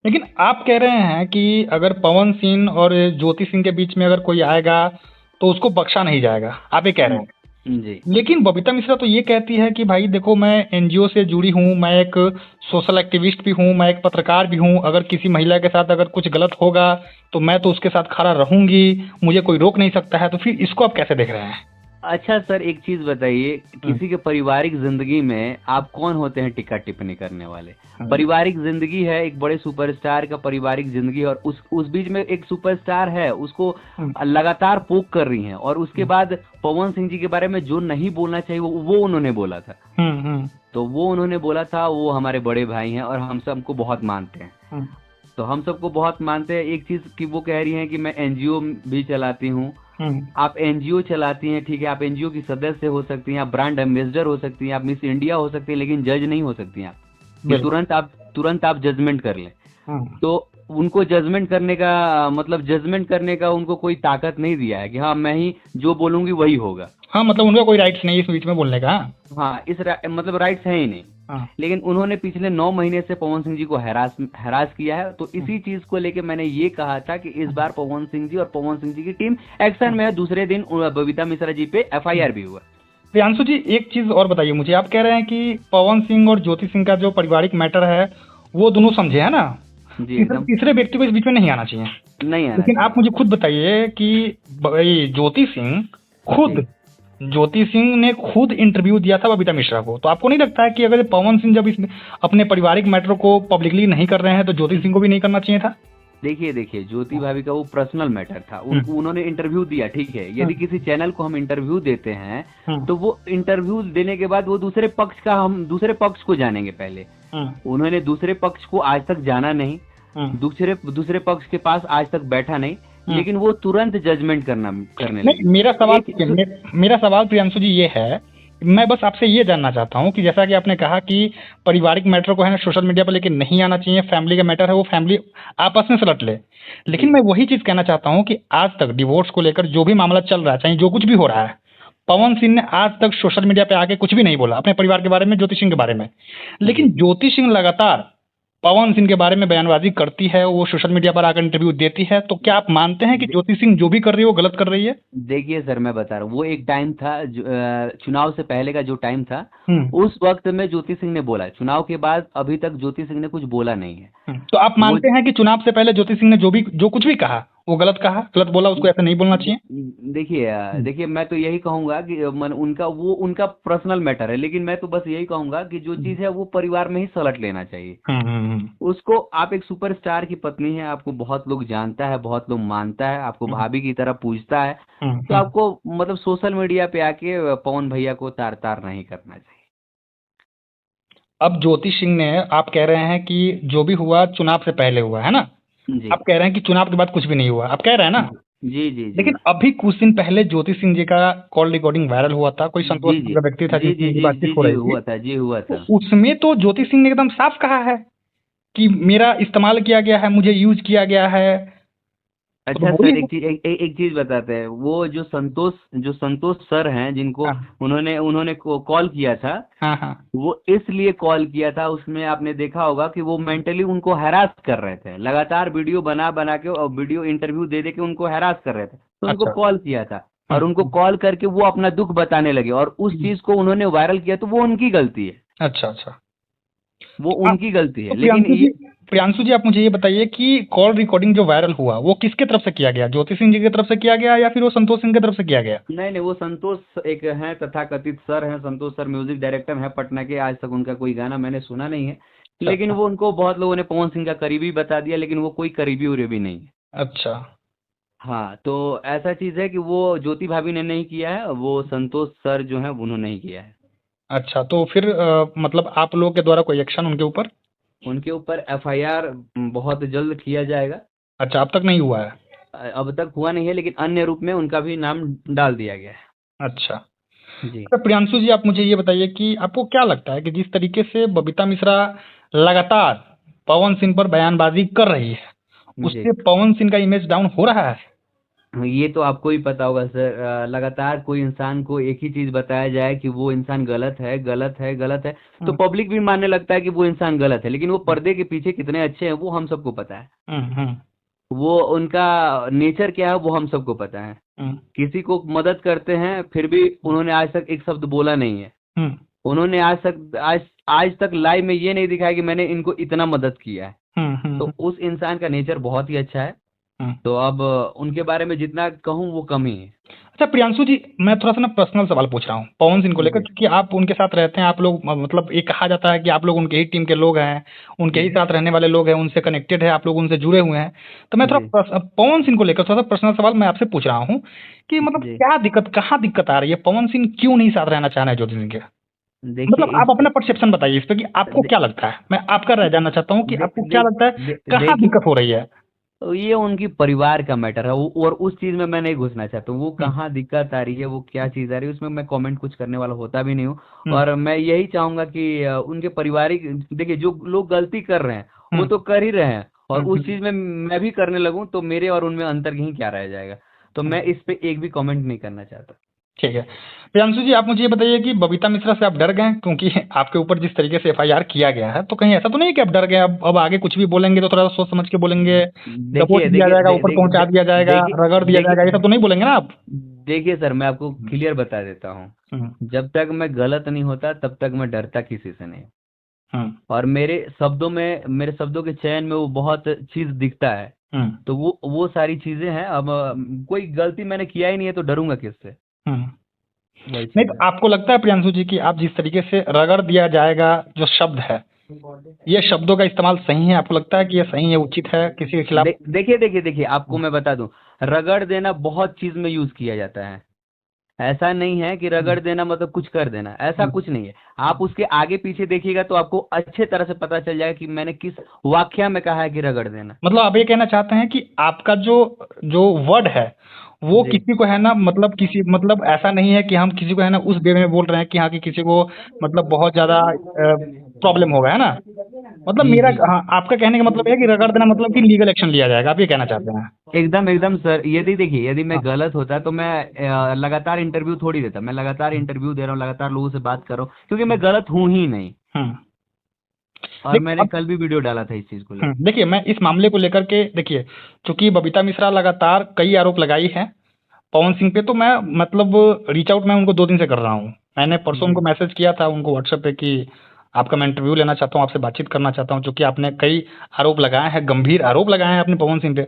लेकिन आप कह रहे हैं कि अगर पवन सिंह और ज्योति सिंह के बीच में अगर कोई आएगा तो उसको बख्शा नहीं जाएगा, आप ये कह रहे हैं। जी। लेकिन बबीता मिश्रा तो ये कहती है कि भाई देखो, मैं एनजीओ से जुड़ी हूँ, मैं एक सोशल एक्टिविस्ट भी हूँ, मैं एक पत्रकार भी हूँ, अगर किसी महिला के साथ अगर कुछ गलत होगा तो मैं तो उसके साथ खड़ा रहूंगी, मुझे कोई रोक नहीं सकता है। तो फिर इसको आप कैसे देख रहे हैं? अच्छा सर, एक चीज बताइए, हम्म, किसी के पारिवारिक जिंदगी में आप कौन होते हैं टिक्का टिप्पणी करने वाले? हम्म, पारिवारिक जिंदगी है एक बड़े सुपरस्टार का, पारिवारिक जिंदगी है, और उस बीच में एक सुपरस्टार है, उसको हम्म, लगातार पोक कर रही हैं, और उसके हम्म, बाद पवन सिंह जी के बारे में जो नहीं बोलना चाहिए वो उन्होंने बोला था। हम्म, हम्म, तो वो उन्होंने बोला था, वो हमारे बड़े भाई हैं और हम सबको बहुत मानते हैं। हम्म, तो हम सबको बहुत मानते हैं। एक चीज की वो कह रही हैं कि मैं एनजीओ भी चलाती हूँ। हम्म, आप एनजीओ चलाती हैं, ठीक है, आप एनजीओ की सदस्य हो सकती हैं, आप ब्रांड एम्बेसडर हो सकती हैं, आप मिस इंडिया हो सकती हैं, लेकिन जज नहीं हो सकती हैं आप, कि बिल्कुल। तुरंत आप जजमेंट कर लें। हम्म, तो उनको जजमेंट करने का, मतलब जजमेंट करने का उनको कोई ताकत नहीं दिया है कि हाँ मैं ही जो बोलूंगी वही होगा। हाँ, मतलब उनका कोई राइट्स नहीं है इस बीच में बोलने का। हाँ, मतलब राइट्स है ही नहीं। हाँ। लेकिन उन्होंने पिछले 9 महीने से पवन सिंह जी को हरास किया है। तो हम्म, इसी चीज को लेके मैंने ये कहा था कि इस बार पवन सिंह जी और पवन सिंह जी की टीम एक्शन में है। दूसरे दिन बबीता मिश्रा जी पे हम्म। एफआईआर भी हुआ। प्रियांशु जी, एक चीज और बताइए मुझे। आप कह रहे हैं कि पवन सिंह और ज्योति सिंह का जो पारिवारिक मैटर है वो दोनों समझे, है ना? जी तीसरे एकदम। तीसरे व्यक्ति को इस बीच में नहीं आना चाहिए। नहीं आना लेकिन आप चाहिए। मुझे खुद बताइए कि ये जी। ज्योति सिंह ने खुद इंटरव्यू दिया था बबीता मिश्रा को। तो आपको नहीं लगता है कि अगर पवन सिंह जब इसमें अपने पारिवारिक मैटर को पब्लिकली नहीं कर रहे हैं तो ज्योति सिंह को भी नहीं करना चाहिए था? देखिए ज्योति भाभी का वो पर्सनल मैटर था, हम्म, उनको उन्होंने इंटरव्यू दिया, ठीक है। हम्म, यदि किसी चैनल को हम इंटरव्यू देते हैं हम्म, तो वो इंटरव्यू देने के बाद वो हम दूसरे पक्ष को जानेंगे पहले। हम्म, उन्होंने दूसरे पक्ष को आज तक जाना नहीं, हम्म, दूसरे दूसरे पक्ष के पास आज तक बैठा नहीं, हम्म। लेकिन वो तुरंत जजमेंट करने लगी। नहीं, मेरा सवाल एक मेरा सवाल प्रियांशु जी ये है, मैं बस आपसे ये जानना चाहता हूँ कि जैसा कि आपने कहा कि पारिवारिक मैटर को है ना सोशल मीडिया पर लेके नहीं आना चाहिए, फैमिली का मैटर है वो फैमिली आपस में सुलट ले। जी। लेकिन मैं वही चीज कहना चाहता हूँ कि आज तक डिवोर्स को लेकर जो भी मामला चल रहा है, चाहे जो कुछ भी हो रहा है, पवन सिंह ने आज तक सोशल मीडिया पे आके कुछ भी नहीं बोला अपने परिवार के बारे में, ज्योति सिंह के बारे में। लेकिन जी। ज्योति सिंह लगातार पवन सिंह के बारे में बयानबाजी करती है, वो सोशल मीडिया पर आकर इंटरव्यू देती है। तो क्या आप मानते हैं कि दे- ज्योति सिंह जो भी कर रही है वो गलत कर रही है? देखिए सर, मैं बता रहा हूँ, वो एक टाइम था चुनाव से पहले का जो टाइम था, हम्म, उस वक्त में ज्योति सिंह ने बोला। चुनाव के बाद अभी तक ज्योति सिंह ने कुछ बोला नहीं है। तो आप वो मानते हैं कि चुनाव से पहले ज्योति सिंह ने जो कुछ भी कहा वो गलत कहा, गलत बोला, उसको ऐसा नहीं बोलना चाहिए? देखिए हम्म, देखिए, मैं तो यही कहूंगा कि उनका पर्सनल मैटर है, लेकिन मैं तो बस यही कहूंगा कि जो हम्म, चीज है वो परिवार में ही सलट लेना चाहिए। हम्म, हम्म, उसको, आप एक सुपरस्टार की पत्नी है, आपको बहुत लोग जानता है, बहुत लोग मानता है, आपको हम्म, भाभी की तरह पूजता है। हम्म, तो आपको मतलब सोशल मीडिया पे आके पवन भैया को तार तार नहीं करना चाहिए। अब ज्योति सिंह ने, आप कह रहे हैं कि जो भी हुआ चुनाव से पहले हुआ, है ना? जी। आप कह रहे हैं कि चुनाव के बाद कुछ भी नहीं हुआ, आप कह रहे हैं ना? जी जी जी। लेकिन अभी कुछ दिन पहले ज्योति सिंह जी का कॉल रिकॉर्डिंग वायरल हुआ था, कोई संतोष जी नाम जी का व्यक्ति था जी जिनसे जी उनकी जी बातचीत जी हो जी रही थी। हुआ था, जी हुआ तो था। उसमें तो ज्योति सिंह ने एकदम साफ कहा है कि मेरा इस्तेमाल किया गया है, मुझे यूज किया गया है। तो अच्छा वही सर, है। एक चीज बताते हैं, वो जो संतोष सर हैं, जिनको हाँ, उन्होंने उन्होंने कॉल किया था, हाँ, हाँ। वो इसलिए कॉल किया था, उसमें आपने देखा होगा कि वो मेंटली उनको हैरास कर रहे थे, लगातार वीडियो बना बना के और वीडियो इंटरव्यू दे दे के उनको हैरास कर रहे थे, तो उनको अच्छा। कॉल किया था। हम्म, और उनको कॉल करके वो अपना दुख बताने लगे, और उस हम्म, चीज को उन्होंने वायरल किया, तो वो उनकी गलती है। अच्छा, अच्छा। वो उनकी गलती तो है, लेकिन प्रियांशु जी आप मुझे ये बताइए कि कॉल रिकॉर्डिंग जो वायरल हुआ वो किसके तरफ से किया गया? ज्योति सिंह जी की तरफ से किया गया या फिर वो संतोष सिंह की तरफ से किया गया? नहीं नहीं, वो संतोष एक हैं, तथाकथित सर हैं, संतोष सर म्यूजिक डायरेक्टर हैं पटना के। आज तक उनका कोई गाना मैंने सुना नहीं है, अच्छा, लेकिन अच्छा, वो उनको बहुत लोगों ने पवन सिंह का करीबी बता दिया, लेकिन वो कोई करीबी उरीबी नहीं है। अच्छा, हाँ, तो ऐसा चीज है कि वो ज्योति भाभी ने नहीं किया है, वो संतोष सर जो है उन्होंने ही किया है। अच्छा। तो फिर मतलब आप लोगों के द्वारा कोई एक्शन उनके ऊपर? उनके ऊपर एफआईआर बहुत जल्द किया जाएगा। अच्छा, अब तक नहीं हुआ है? अब तक हुआ नहीं है, लेकिन अन्य रूप में उनका भी नाम डाल दिया गया है। अच्छा। जी। अच्छा प्रियांशु जी, आप मुझे ये बताइए कि आपको क्या लगता है कि जिस तरीके से बबीता मिश्रा लगातार पवन सिंह पर बयानबाजी कर रही है, जी। उससे पवन सिंह का इमेज डाउन हो रहा है? ये तो आपको ही पता होगा सर, लगातार कोई इंसान को एक ही चीज बताया जाए कि वो इंसान गलत है, गलत है, गलत है, तो हम्म पब्लिक भी मानने लगता है कि वो इंसान गलत है, लेकिन वो पर्दे के पीछे कितने अच्छे हैं वो हम सबको पता है। हम्म वो उनका नेचर क्या है वो हम सबको पता है। हम्म किसी को मदद करते हैं फिर भी उन्होंने आज तक एक शब्द बोला नहीं है। हम्म उन्होंने आज तक लाइव में ये नहीं दिखाया कि मैंने इनको इतना मदद किया है। तो हम्म उस इंसान का नेचर बहुत ही अच्छा है। हम्म। तो अब उनके बारे में जितना कहूँ वो कम ही है। अच्छा प्रियांशु जी, मैं थोड़ा सा ना पर्सनल सवाल पूछ रहा हूँ पवन सिंह को लेकर, जी क्योंकि आप उनके साथ रहते हैं, आप लोग मतलब ये कहा जाता है कि आप लोग उनके ही टीम के लोग हैं, उनके ही जी साथ रहने वाले लोग हैं, उनसे कनेक्टेड है, आप लोग उनसे जुड़े हुए हैं। तो मैं थोड़ा जी पवन सिंह को लेकर थोड़ा सा पर्सनल सवाल मैं आपसे पूछ रहा हूँ कि मतलब जी। क्या दिक्कत, कहाँ दिक्कत आ रही है, पवन सिंह क्यों नहीं साथ रहना चाह रहे हैं ज्योति सिंह के? देखिए मतलब आप इस अपना परसेप्शन बताइए इस पे कि आपको दे, क्या लगता है, मैं आपका राय जानना चाहता हूँ कि दे, आपको क्या दे, लगता है, दे, कहाँ देखिए, दिक्कत हो रही है? तो ये उनकी परिवार का मैटर है और उस चीज में मैं नहीं घुसना चाहता हूँ। वो हम्म कहाँ दिक्कत आ रही है, वो क्या चीज आ रही है, उसमें मैं कमेंट कुछ करने वाला होता भी नहीं हूँ। हम्म और मैं यही चाहूंगा कि उनके पारिवारिक, देखिए जो लोग गलती कर रहे हैं वो हम्म तो कर ही रहे हैं, और उस हम्म। चीज में मैं भी करने लगूं तो मेरे और उनमें अंतर कहीं क्या रह जाएगा। तो मैं इस पे एक भी कमेंट नहीं करना चाहता। ठीक है। प्रियांशु जी, आप मुझे ये बताइए कि बबीता मिश्रा से आप डर गए हैं? क्योंकि आपके ऊपर जिस तरीके से एफआईआर किया गया है, तो कहीं ऐसा तो नहीं है कि आप डर गए, अब आगे कुछ भी बोलेंगे तो थोड़ा सा सोच समझ के बोलेंगे, दबोच देखिए दिया देखिए जाएगा, दे, ऊपर दे, पहुंचा दे, दिया जाएगा, देखिए रगड़ दिया जाएगा, ये सब देखिए तो नहीं बोलेंगे ना आप? देखिए सर, मैं आपको हम्म क्लियर बता देता हूँ। हम्म जब तक मैं गलत नहीं होता तब तक मैं डरता किसी से नहीं। हम्म और मेरे शब्दों के चयन में वो बहुत चीज दिखता है। हम्म तो वो सारी चीजें हैं। अब कोई गलती मैंने किया ही नहीं है तो डरूंगा किससे। हम्म। वही नहीं चीज तो है। आपको लगता है प्रियांशु जी कि आप जिस तरीके से रगड़ दिया जाएगा जो शब्द है, ये शब्दों का इस्तेमाल सही है? आपको लगता है कि ये सही है, उचित है किसी के खिलाफ? देखिए आपको मैं बता दूं, रगड़ देना बहुत चीज में यूज किया जाता है। ऐसा नहीं है कि हम्म रगड़ देना मतलब कुछ कर देना, ऐसा हम्म कुछ नहीं है। आप उसके आगे पीछे देखिएगा तो आपको अच्छे तरह से पता चल जाएगा कि मैंने किस वाक्या में कहा है कि रगड़ देना। मतलब आप ये कहना चाहते हैं कि आपका जो जो वर्ड है वो जी किसी को है ना, मतलब किसी, मतलब ऐसा नहीं है कि हम किसी को है ना उस वे में बोल रहे हैं कि हाँ, कि किसी को मतलब बहुत ज्यादा प्रॉब्लम होगा, है ना? मतलब जी मेरा, जी। हाँ, आपका कहने का मतलब है कि रगड़ देना मतलब कि लीगल एक्शन लिया जाएगा, आप ये कहना चाहते हैं? एकदम एकदम सर, यदि देखिए यदि मैं हाँ। गलत होता तो मैं लगातार इंटरव्यू थोड़ी देता। मैं लगातार इंटरव्यू दे रहा हूँ, लगातार लोगों से बात कर रहा हूँ, क्योंकि मैं गलत हूँ ही नहीं। हम्म। और देखिए मैंने अब, कल भी वीडियो डाला था इस चीज को लेकर। देखिए मैं इस मामले को लेकर के, देखिए चूंकि बबीता मिश्रा लगातार कई आरोप लगाई है पवन सिंह पे, तो मैं मतलब रीच आउट मैं उनको 2 दिन से कर रहा हूँ। मैंने परसों उनको जी मैसेज किया था उनको व्हाट्सएप पे कि आपका मैं इंटरव्यू लेना चाहता हूँ, आपसे बातचीत करना चाहता हूँ, क्योंकि आपने कई आरोप लगाए हैं, गंभीर आरोप लगाए हैं अपने पवन सिंह पे।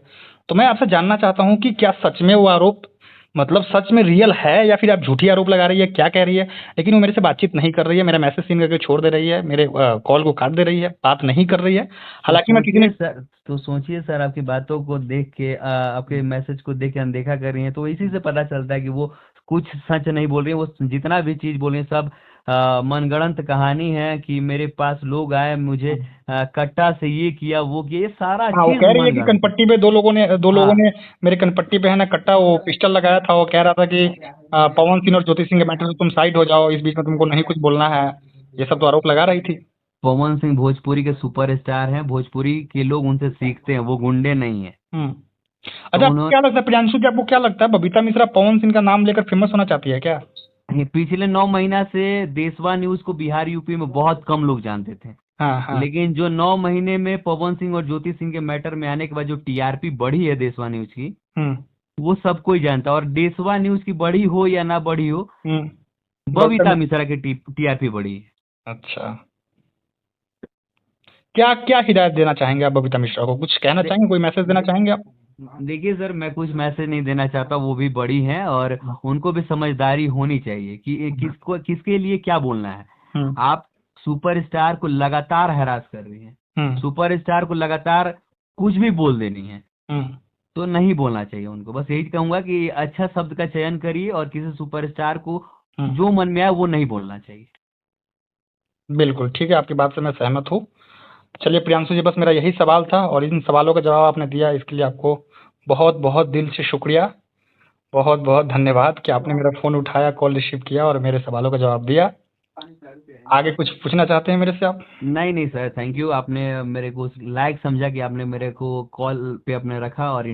तो मैं आपसे जानना चाहता हूँ कि क्या सच में वो आरोप मतलब सच में रियल है, या फिर आप झूठी आरोप लगा रही है, क्या कह रही है? लेकिन वो मेरे से बातचीत नहीं कर रही है, मेरा मैसेज सीन करके छोड़ दे रही है, मेरे कॉल को काट दे रही है, बात नहीं कर रही है। हालांकि मैं किसी ने, तो सोचिए सर, आपकी बातों को देख के, आपके मैसेज को देख के अनदेखा कर रही हैं, तो इसी से पता चलता है कि वो कुछ सच नहीं बोल रही है। वो जितना भी चीज बोल रही है सब मनगढ़ंत कहानी है कि मेरे पास लोग आए, मुझे कट्टा से ये किया वो किया, ये सारा हाँ, वो चीज कह रही है कि मनगढ़ंत है। कनपट्टी पे दो लोगों ने हाँ मेरे कनपट्टी पे है ना कट्टा, वो पिस्टल लगाया था, वो कह रहा था कि पवन सिंह और ज्योति सिंह के मैटर से तुम साइड हो जाओ, इस बीच में तुमको नहीं कुछ बोलना है। ये सब तो आरोप लगा रही थी। पवन सिंह भोजपुरी के सुपरस्टार हैं, भोजपुरी के लोग उनसे सीखते हैं, वो गुंडे नहीं है। हम्म। तो अच्छा, आपको उन्होंने क्या लगता है प्रियांशु जी, आपको क्या लगता है बबीता मिश्रा पवन सिंह का नाम लेकर फेमस होना चाहती है क्या? पिछले 9 महीना से देशवा न्यूज को बिहार यूपी में बहुत कम लोग जानते थे। हाँ हाँ। लेकिन जो 9 महीने में पवन सिंह और ज्योति सिंह के मैटर में आने के बाद जो टीआरपी बढ़ी है देशवा न्यूज की, हम्म वो सब कोई जानता है। और देशवा न्यूज की बढ़ी हो या ना बढ़ी हो, हम्म। बबीता बबीता मिश्रा। मिश्रा की टीआरपी बढ़ी है। अच्छा, क्या क्या हिदायत देना चाहेंगे आप बबीता मिश्रा को, कुछ कहना दे, चाहेंगे, कोई मैसेज देना दे, चाहेंगे आप? देखिए सर, मैं कुछ मैसेज नहीं देना चाहता, वो भी बड़ी हैं और उनको भी समझदारी होनी चाहिए कि ये किसको किसके लिए क्या बोलना है। हम्म आप सुपरस्टार को लगातार हरास कर रही हैं, हम्म सुपरस्टार को लगातार कुछ भी बोल देनी है, हम्म। तो नहीं बोलना चाहिए उनको। बस यही कहूंगा कि अच्छा शब्द का चयन करिए और किसी सुपरस्टार को हम्म। जो मन में आए वो नहीं बोलना चाहिए। बिल्कुल ठीक है, आपकी बात से मैं सहमत हूँ। चलिए प्रियांशु जी, बस मेरा यही सवाल था, और इन सवालों का जवाब आपने दिया, इसके लिए आपको बहुत बहुत दिल से शुक्रिया। बहुत बहुत धन्यवाद कि आपने मेरा फ़ोन उठाया, कॉल रिसीव किया और मेरे सवालों का जवाब दिया। आगे कुछ पूछना चाहते हैं मेरे से आप? नहीं नहीं सर, थैंक यू। आपने मेरे को लायक समझा कि आपने मेरे को कॉल पे अपने रखा और